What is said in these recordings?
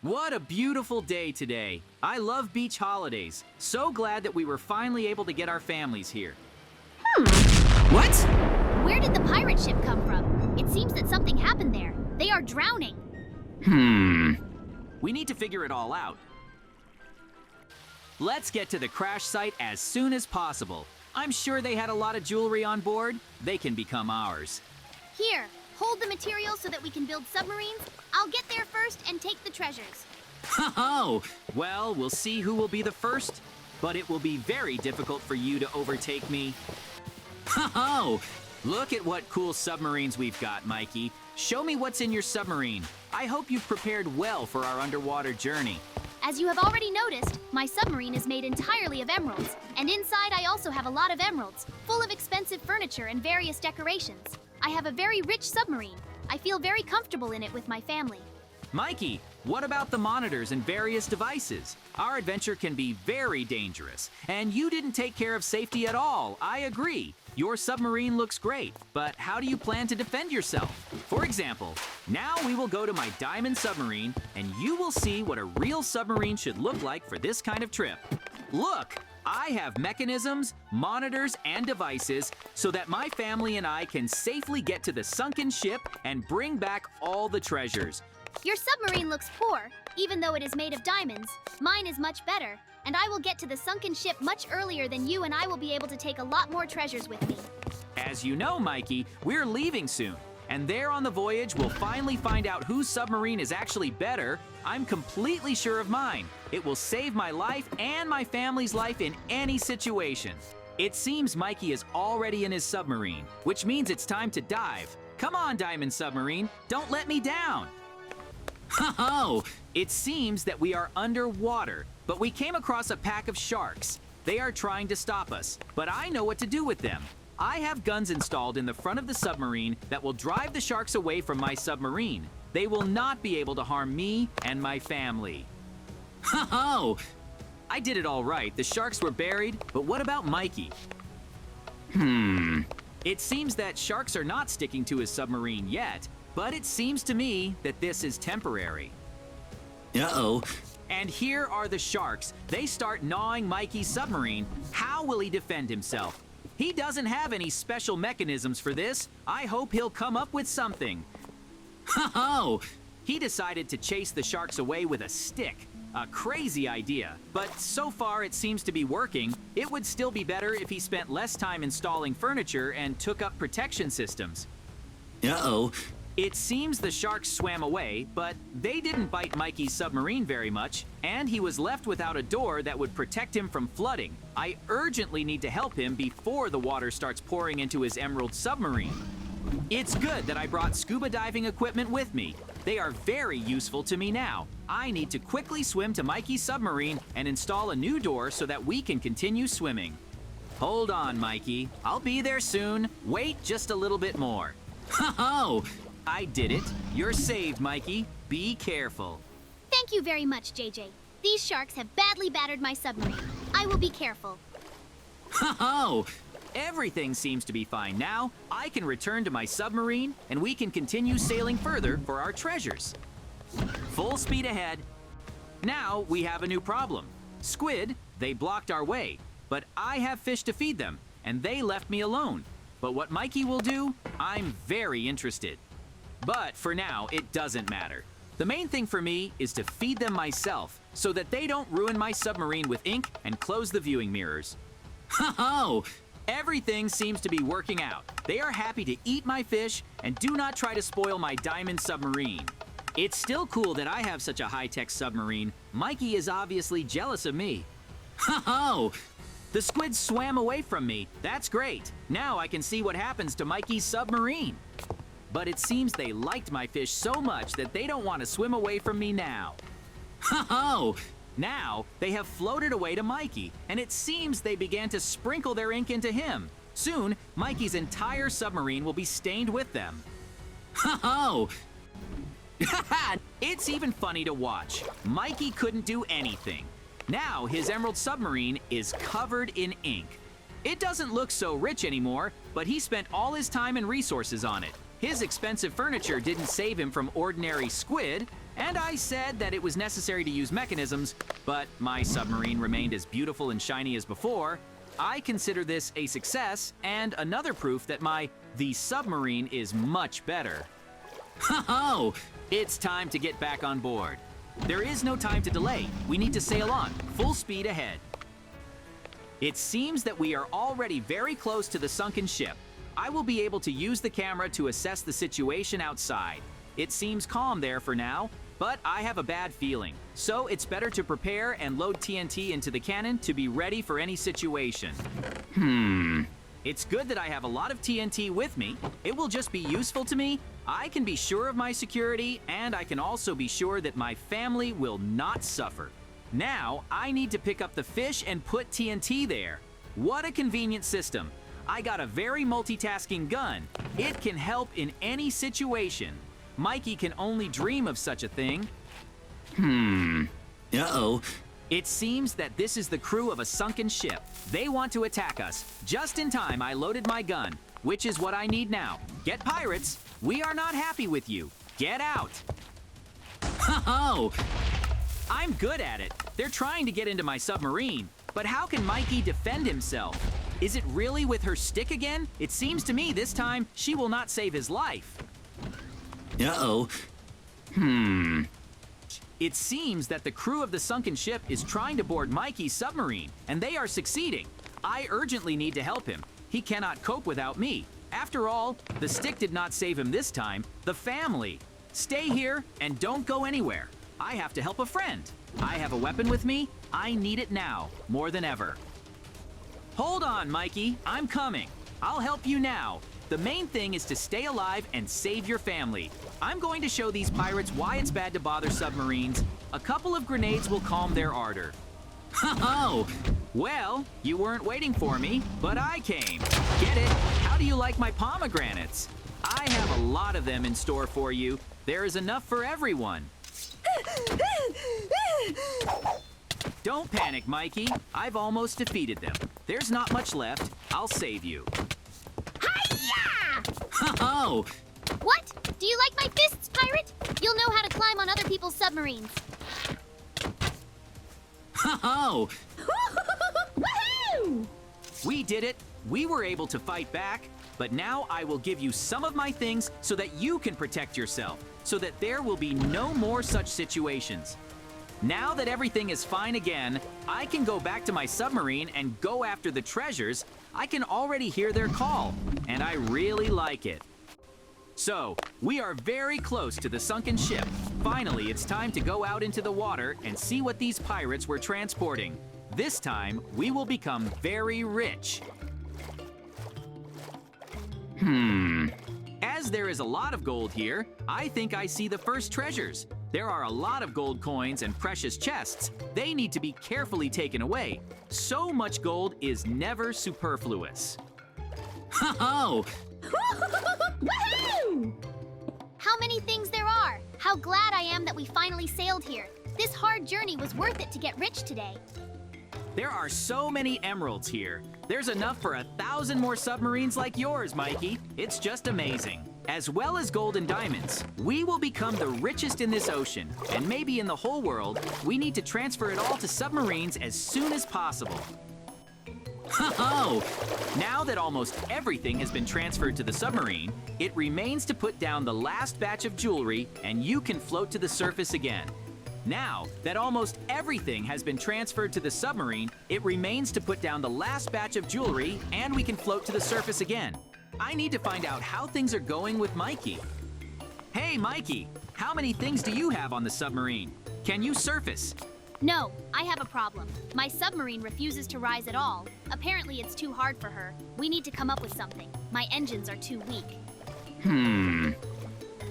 What a beautiful day today. I love beach holidays. So glad that we were finally able to get our families here. What? Where did the pirate ship come from? It seems that something happened there. They are drowning. We need to figure it all out. Let's get to the crash site as soon as possible. I'm sure they had a lot of jewelry on board. They can become ours. Here, hold the materials so that we can build submarines. I'll get there first and take the treasures. Oh, well, we'll see who will be the first, but it will be very difficult for you to overtake me. Oh, look at what cool submarines we've got, Mikey. Show me what's in your submarine. I hope you've prepared well for our underwater journey. As you have already noticed, my submarine is made entirely of emeralds, and inside I also have a lot of emeralds, full of expensive furniture and various decorations. I have a very rich submarine. I feel very comfortable in it with my family. Mikey, what about the monitors and various devices? Our adventure can be very dangerous, and you didn't take care of safety at all. I agree. Your submarine looks great, but how do you plan to defend yourself? For example, now we will go to my diamond submarine, and you will see what a real submarine should look like for this kind of trip. Look, I have mechanisms, monitors, and devices so that my family and I can safely get to the sunken ship and bring back all the treasures. Your submarine looks poor, even though it is made of diamonds. Mine is much better, and I will get to the sunken ship much earlier than you, and I will be able to take a lot more treasures with me. As you know, Mikey, we're leaving soon. And there on the voyage, we'll finally find out whose submarine is actually better. I'm completely sure of mine. It will save my life and my family's life in any situation. It seems Mikey is already in his submarine, which means it's time to dive. Come on, Diamond Submarine, don't let me down. Oh, it seems that we are underwater, but we came across a pack of sharks. They are trying to stop us, but I know what to do with them. I have guns installed in the front of the submarine that will drive the sharks away from my submarine. They will not be able to harm me and my family. Oh, I did it all right. The sharks were buried, but what about Mikey? It seems that sharks are not sticking to his submarine yet, but it seems to me that this is temporary. Uh-oh. And here are the sharks. They start gnawing Mikey's submarine. How will he defend himself? He doesn't have any special mechanisms for this. I hope he'll come up with something. Oh, he decided to chase the sharks away with a stick. A crazy idea, but so far it seems to be working. It would still be better if he spent less time installing furniture and took up protection systems. Uh-oh. It seems the sharks swam away, but they didn't bite Mikey's submarine very much, and he was left without a door that would protect him from flooding. I urgently need to help him before the water starts pouring into his emerald submarine. It's good that I brought scuba diving equipment with me. They are very useful to me now. I need to quickly swim to Mikey's submarine and install a new door so that we can continue swimming. Hold on, Mikey. I'll be there soon. Wait just a little bit more. Oh, I did it. You're saved, Mikey. Be careful. Thank you very much, JJ. These sharks have badly battered my submarine. I will be careful. Oh, everything seems to be fine now. I can return to my submarine, and we can continue sailing further for our treasures. Full speed ahead. Now we have a new problem. Squid, they blocked our way, but I have fish to feed them, and they left me alone. But what Mikey will do, I'm very interested. But for now, it doesn't matter. The main thing for me is to feed them myself so that they don't ruin my submarine with ink and close the viewing mirrors. Oh, everything seems to be working out. They are happy to eat my fish and do not try to spoil my diamond submarine. It's still cool that I have such a high-tech submarine. Mikey is obviously jealous of me. Oh, the squid swam away from me. That's great. Now I can see what happens to Mikey's submarine. But it seems they liked my fish so much that they don't want to swim away from me now. Oh, now they have floated away to Mikey, and it seems they began to sprinkle their ink into him. Soon, Mikey's entire submarine will be stained with them. Oh, it's even funny to watch. Mikey couldn't do anything. Now his emerald submarine is covered in ink. It doesn't look so rich anymore, but he spent all his time and resources on it. His expensive furniture didn't save him from ordinary squid, And I said that it was necessary to use mechanisms, but my submarine remained as beautiful and shiny as before. I consider this a success and another proof that the submarine is much better. Ho-ho! It's time to get back on board. There is no time to delay. We need to sail on, full speed ahead. It seems that we are already very close to the sunken ship. I will be able to use the camera to assess the situation outside. It seems calm there for now, but I have a bad feeling. So it's better to prepare and load TNT into the cannon to be ready for any situation. It's good that I have a lot of TNT with me. It will just be useful to me. I can be sure of my security, and I can also be sure that my family will not suffer. Now, I need to pick up the fish and put TNT there. What a convenient system. I got a very multitasking gun. It can help in any situation. Mikey can only dream of such a thing. Uh-oh. It seems that this is the crew of a sunken ship. They want to attack us. Just in time, I loaded my gun, which is what I need now. Get pirates. We are not happy with you. Get out. Ho-ho! I'm good at it. They're trying to get into my submarine. But how can Mikey defend himself? Is it really with her stick again? It seems to me this time she will not save his life. Uh-oh. It seems that the crew of the sunken ship is trying to board Mikey's submarine, and they are succeeding. I urgently need to help him. He cannot cope without me. After all, the stick did not save him this time. The family. Stay here and don't go anywhere. I have to help a friend. I have a weapon with me. I need it now, more than ever. Hold on, Mikey. I'm coming. I'll help you now. The main thing is to stay alive and save your family. I'm going to show these pirates why it's bad to bother submarines. A couple of grenades will calm their ardor. Ho-ho! Well, you weren't waiting for me, but I came. Get it? How do you like my pomegranates? I have a lot of them in store for you. There is enough for everyone. Don't panic, Mikey. I've almost defeated them. There's not much left. I'll save you. Hi-ya! Ho-ho! What? Do you like my fists, pirate? You'll know how to climb on other people's submarines. Ho-ho! Woohoo! We did it. We were able to fight back. But now I will give you some of my things so that you can protect yourself, so that there will be no more such situations. Now that everything is fine again, I can go back to my submarine and go after the treasures. I can already hear their call, and I really like it. So, we are very close to the sunken ship. Finally, it's time to go out into the water and see what these pirates were transporting. This time, we will become very rich. As there is a lot of gold here, I think I see the first treasures. There are a lot of gold coins and precious chests. They need to be carefully taken away. So much gold is never superfluous. Ho-ho! Woohoo! How many things there are! How glad I am that we finally sailed here. This hard journey was worth it to get rich today. There are so many emeralds here. There's enough for 1,000 more submarines like yours, Mikey. It's just amazing. As well as gold and diamonds, we will become the richest in this ocean, and maybe in the whole world. We need to transfer it all to submarines as soon as possible. Ho-ho! Now that almost everything has been transferred to the submarine, it remains to put down the last batch of jewelry, and you can float to the surface again. Now that almost everything has been transferred to the submarine, it remains to put down the last batch of jewelry, and we can float to the surface again. I need to find out how things are going with Mikey. Hey, Mikey, how many things do you have on the submarine? Can you surface? No, I have a problem. My submarine refuses to rise at all. Apparently it's too hard for her. We need to come up with something. My engines are too weak.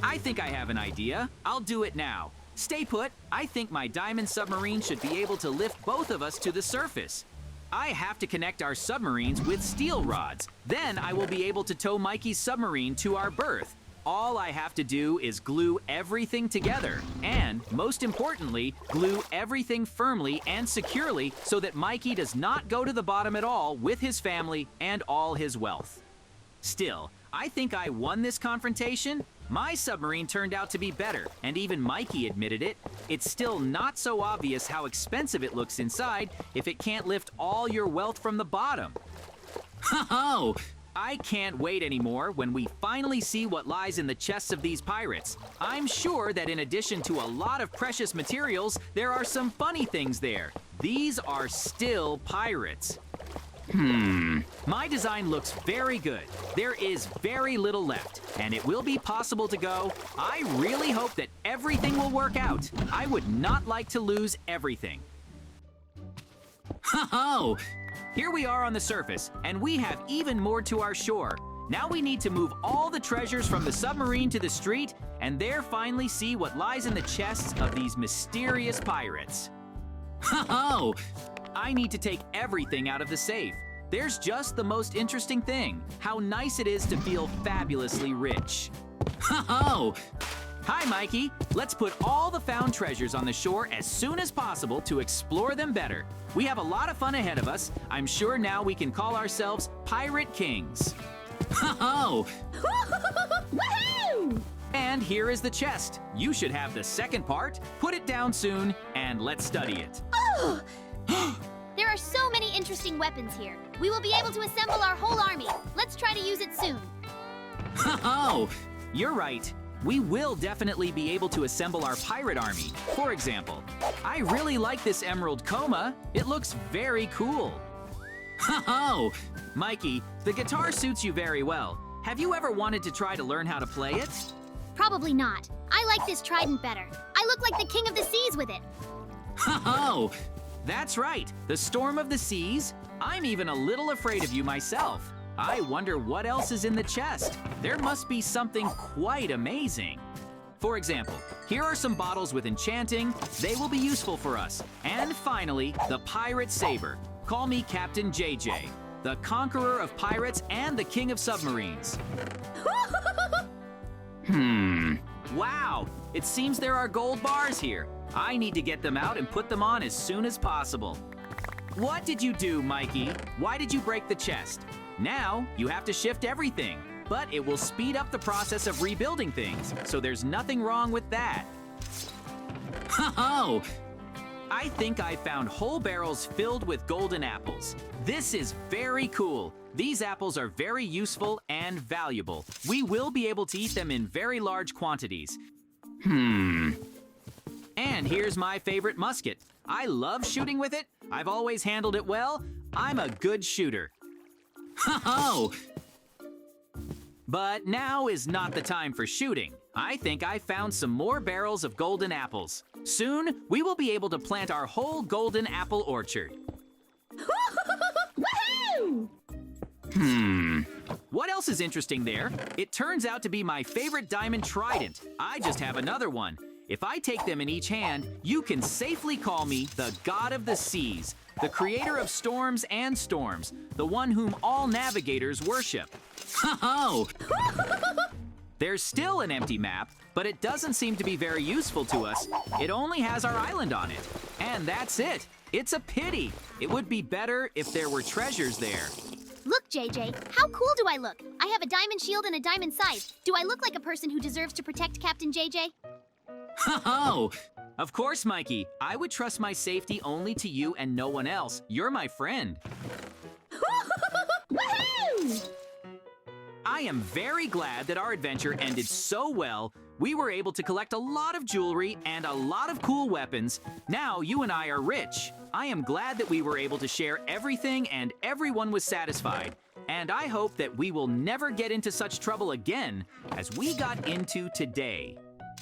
I think I have an idea. I'll do it now. Stay put. I think my diamond submarine should be able to lift both of us to the surface. I have to connect our submarines with steel rods. Then I will be able to tow Mikey's submarine to our berth. All I have to do is glue everything together, and, most importantly, glue everything firmly and securely so that Mikey does not go to the bottom at all with his family and all his wealth. Still, I think I won this confrontation. My submarine turned out to be better, and even Mikey admitted it. It's still not so obvious how expensive it looks inside if it can't lift all your wealth from the bottom. Ho-ho! I can't wait anymore when we finally see what lies in the chests of these pirates. I'm sure that in addition to a lot of precious materials, there are some funny things there. These are still pirates. My design looks very good. There is very little left, and it will be possible to go. I really hope that everything will work out. I would not like to lose everything. Ho-ho! Here we are on the surface, and we have even more to our shore. Now we need to move all the treasures from the submarine to the street, and there finally see what lies in the chests of these mysterious pirates. Ho-ho! I need to take everything out of the safe. There's just the most interesting thing, how nice it is to feel fabulously rich. Ho-ho! Hi, Mikey. Let's put all the found treasures on the shore as soon as possible to explore them better. We have a lot of fun ahead of us. I'm sure now we can call ourselves Pirate Kings. Ho-ho! Woohoo! And here is the chest. You should have the second part. Put it down soon, and let's study it. Oh! There are so many interesting weapons here. We will be able to assemble our whole army. Let's try to use it soon. Oh, you're right. We will definitely be able to assemble our pirate army. For example, I really like this emerald coma. It looks very cool. Oh, Mikey, the guitar suits you very well. Have you ever wanted to try to learn how to play it? Probably not. I like this trident better. I look like the king of the seas with it. Oh, that's right, the storm of the seas. I'm even a little afraid of you myself. I wonder what else is in the chest. There must be something quite amazing. For example, here are some bottles with enchanting. They will be useful for us. And finally, the pirate saber. Call me Captain JJ, the conqueror of pirates and the king of submarines. Wow, it seems there are gold bars here. I need to get them out and put them on as soon as possible. What did you do, Mikey? Why did you break the chest? Now, you have to shift everything, but it will speed up the process of rebuilding things, so there's nothing wrong with that. Ho-ho! I think I found whole barrels filled with golden apples. This is very cool. These apples are very useful and valuable. We will be able to eat them in very large quantities. And here's my favorite musket. I love shooting with it. I've always handled it well. I'm a good shooter. Ho-ho! But now is not the time for shooting. I think I found some more barrels of golden apples. Soon, we will be able to plant our whole golden apple orchard. Woohoo! What else is interesting there? It turns out to be my favorite diamond trident. I just have another one. If I take them in each hand, you can safely call me the God of the Seas, the creator of storms and storms, the one whom all navigators worship. Ho-ho! There's still an empty map, but it doesn't seem to be very useful to us. It only has our island on it. And that's it. It's a pity. It would be better if there were treasures there. Look, JJ, how cool do I look? I have a diamond shield and a diamond scythe. Do I look like a person who deserves to protect Captain JJ? Ho-ho! Of course, Mikey. I would trust my safety only to you and no one else. You're my friend. Woohoo! I am very glad that our adventure ended so well. We were able to collect a lot of jewelry and a lot of cool weapons. Now you and I are rich. I am glad that we were able to share everything and everyone was satisfied. And I hope that we will never get into such trouble again as we got into today.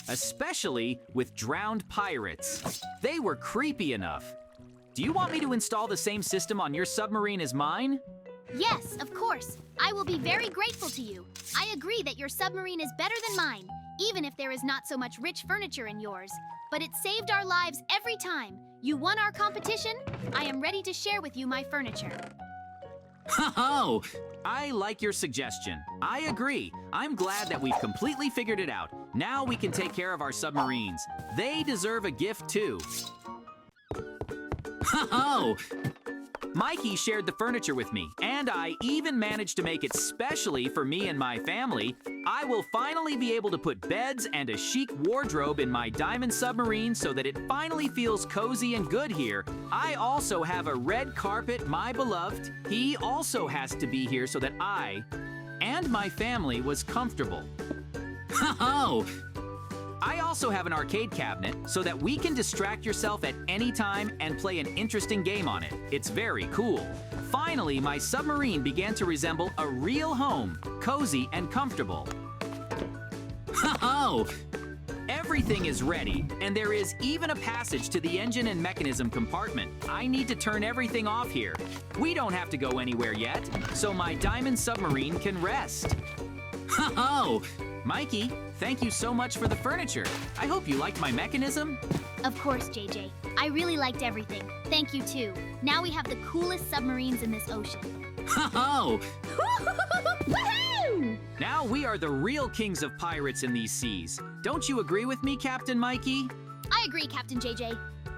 Especially with drowned pirates. They were creepy enough. Do you want me to install the same system on your submarine as mine? Yes, of course. I will be very grateful to you. I agree that your submarine is better than mine, even if there is not so much rich furniture in yours. But it saved our lives every time. You won our competition. I am ready to share with you my furniture. Ho-ho! I like your suggestion. I agree. I'm glad that we've completely figured it out. Now we can take care of our submarines. They deserve a gift too. Ho-ho! Mikey shared the furniture with me, and I even managed to make it specially for me and my family. I will finally be able to put beds and a chic wardrobe in my diamond submarine so that it finally feels cozy and good here. I also have a red carpet, my beloved. He also has to be here so that I and my family was comfortable. Oh! I also have an arcade cabinet so that we can distract yourself at any time and play an interesting game on it. It's very cool. Finally, my submarine began to resemble a real home, cozy and comfortable. Oh! Everything is ready, and there is even a passage to the engine and mechanism compartment. I need to turn everything off here. We don't have to go anywhere yet, so my diamond submarine can rest. Oh! Mikey, thank you so much for the furniture. I hope you liked my mechanism. Of course, JJ. I really liked everything. Thank you, too. Now we have the coolest submarines in this ocean. Oh! Woohoo! Now we are the real kings of pirates in these seas. Don't you agree with me, Captain Mikey? I agree, Captain JJ.